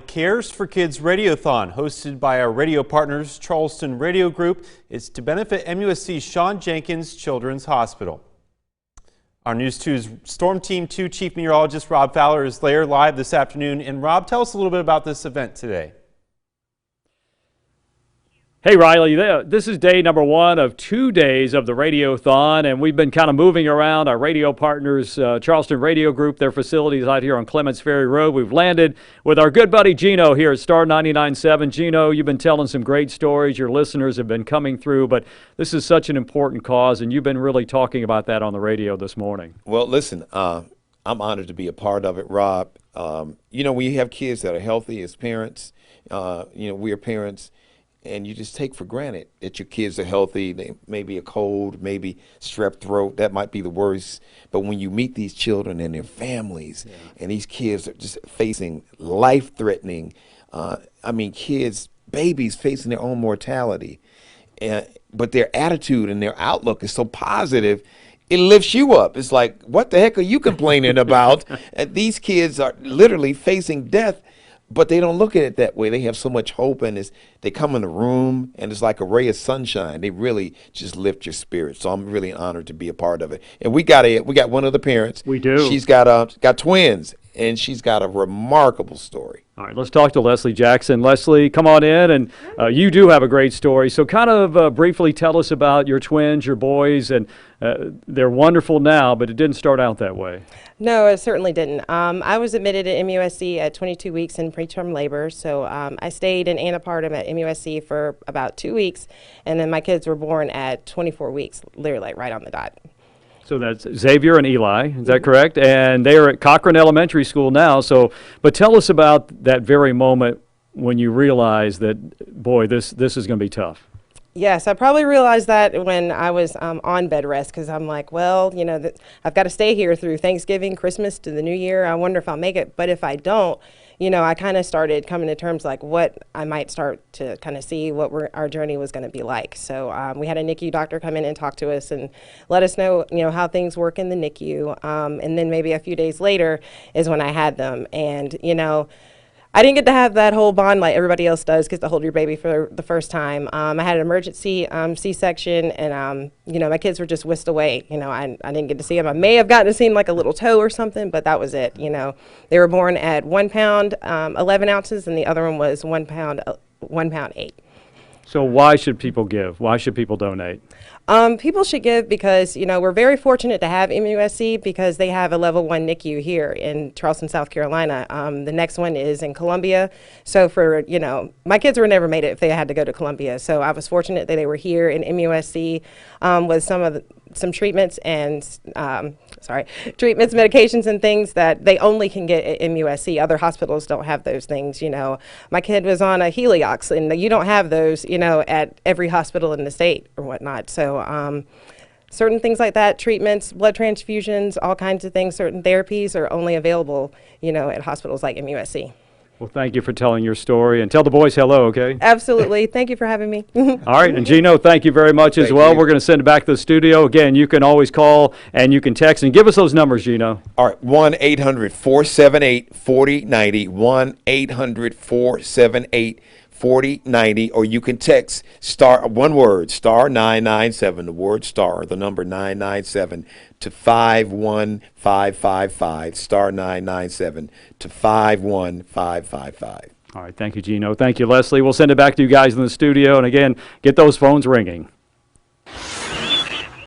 Cares for Kids Radiothon, hosted by our radio partners, Charleston Radio Group, is to benefit MUSC's Shawn Jenkins Children's Hospital. Our News 2's Storm Team 2 Chief Meteorologist Rob Fowler is there live this afternoon. And Rob, tell us a little bit about this event today. Hey Riley, this is day number 1 of 2 days of the Radiothon, and we've been kind of moving around our radio partners, Charleston Radio Group, their facilities out here on Clements Ferry Road. We've landed with our good buddy Gino here at Star 99.7. Gino, you've been telling some great stories. Your listeners have been coming through, but this is such an important cause, and you've been really talking about that on the radio this morning. Well, listen, I'm honored to be a part of it, Rob. We have kids that are healthy as parents. We are parents. And you just take for granted that your kids are healthy. They may be a cold, maybe strep throat. That might be the worst. But when you meet these children and their families, and these kids are just facing life-threatening, kids, babies facing their own mortality, but their attitude and their outlook is so positive, it lifts you up. It's like, what the heck are you complaining about? These kids are literally facing death. But they don't look at it that way. They have so much hope, and they come in the room, and it's like a ray of sunshine. They really just lift your spirit. So I'm really honored to be a part of it. And we got one of the parents. We do. She's got twins, and she's got a remarkable story. All right, let's talk to Leslie Jackson. Leslie, come on in, and you do have a great story. So kind of briefly tell us about your twins, your boys, and they're wonderful now, but it didn't start out that way. No, it certainly didn't. I was admitted at MUSC at 22 weeks in preterm labor, so I stayed in antepartum at MUSC for about 2 weeks, and then my kids were born at 24 weeks, literally right on the dot. So that's Xavier and Eli, is that correct? And they are at Cochran Elementary School now. But tell us about that very moment when you realized that, boy, this is going to be tough. Yes, I probably realized that when I was on bed rest, because I'm like, well, I've got to stay here through Thanksgiving, Christmas, to the New Year. I wonder if I'll make it. But if I don't, I kind of started coming to terms like what I might start to kind of see what our journey was going to be like. So we had a NICU doctor come in and talk to us and let us know, how things work in the NICU. And then maybe a few days later is when I had them. And, I didn't get to have that whole bond like everybody else does, get to hold your baby for the first time. I had an emergency C-section, and my kids were just whisked away. I didn't get to see them. I may have gotten to see them like a little toe or something, but that was it. They were born at 1 pound 11 ounces, and the other one was 1 pound 8. So why should people give? Why should people donate? People should give because, we're very fortunate to have MUSC because they have a level 1 NICU here in Charleston, South Carolina. The next one is in Columbia. So for, my kids would never made it if they had to go to Columbia. So I was fortunate that they were here in MUSC with some treatments and, medications and things that they only can get at MUSC. Other hospitals don't have those things, My kid was on a Heliox, and you don't have those, at every hospital in the state or whatnot. So certain things like that, treatments, blood transfusions, all kinds of things, certain therapies are only available, at hospitals like MUSC. Well, thank you for telling your story, and tell the boys hello, okay? Absolutely. Thank you for having me. All right, and Gino, thank you very much as well. We're going to send it back to the studio. Again, you can always call and you can text, and give us those numbers, Gino. All right, 1-800-478-4090, 1-800-478-4090, or you can text one word, star 997, the word star, the number 997 to 51555, star 997 to 51555. All right, thank you, Gino. Thank you, Leslie. We'll send it back to you guys in the studio, and again, get those phones ringing.